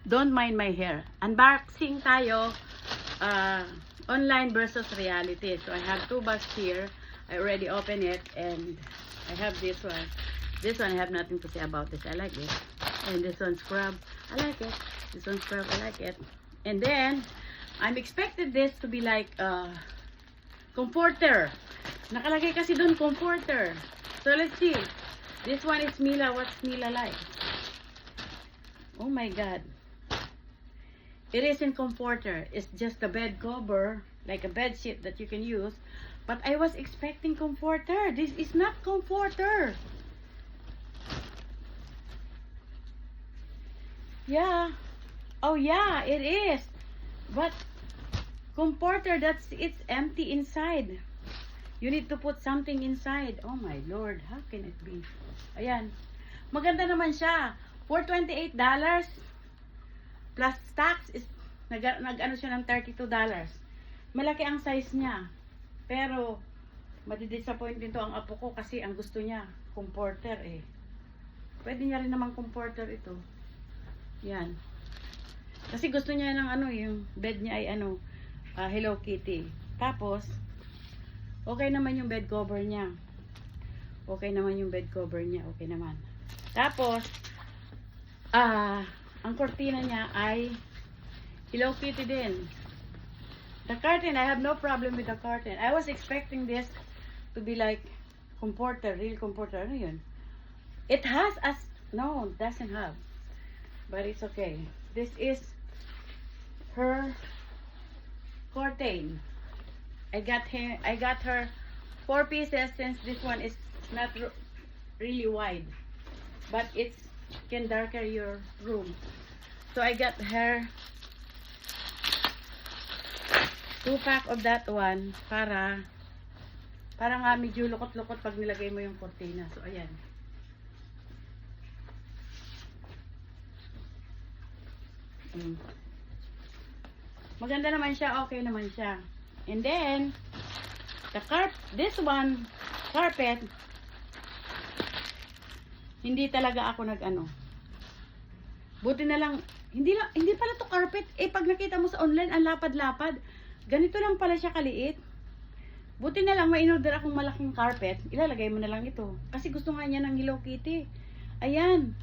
Don't mind my hair. Unboxing tayo. Online versus reality. So I have two bags here. I already opened it. And I have this one. This one I have nothing to say about this. I like it. And this one scrub. I like it. This one scrub. I like it. And then, I'm expected this to be like comforter. Nakalagay kasi doon comforter. So let's see. This one is Mila. What's Mila like? Oh my God. It isn't comforter. It's just a bed cover, like a bed sheet that you can use. But I was expecting comforter. This is not comforter. Yeah. Oh yeah, it is. But comforter, it's empty inside. You need to put something inside. Oh my Lord, how can it be? Ayan. Maganda naman siya. For $28 plus tax is nag-ano siya ng $32. Malaki ang size niya. Pero madidisappoint din to ang apo ko kasi ang gusto niya comforter eh. Pwede niya rin naman comforter ito. Yan. Kasi gusto niya ng ano, yung bed niya ay ano, Hello Kitty. Tapos okay naman yung bed cover niya. Okay naman yung bed cover niya. Okay naman. Tapos, ang kortina niya ay Hello Kitty din. The curtain, I have no problem with the curtain. I was expecting this to be like comforter, real comforter. Ano yun? It has as, no, it doesn't have. But it's okay. This is her curtain. I got her 4 pieces since this one is not really wide, but it can darken your room. So I got her 2 pack of that one para nga medyo lukot-lukot pag nilagay mo yung cortina. So ayan. Maganda naman siya, okay naman siya. And then, this one, carpet, hindi talaga ako nag-ano. Buti na lang, hindi pala to carpet. Eh, pag nakita mo sa online, ang lapad-lapad. Ganito lang pala siya kaliit. Buti na lang, may in-order akong malaking carpet. Ilalagay mo na lang ito. Kasi gusto nga niya ng Hello Kitty. Ayan.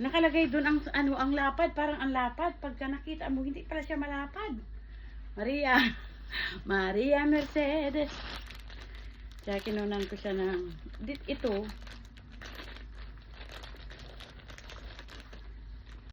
Nakalagay doon ang lapad. Parang ang lapad. Pagka nakita mo, hindi pala siya malapad. Maria Mercedes. Kaya kinunan ko siya ng ito.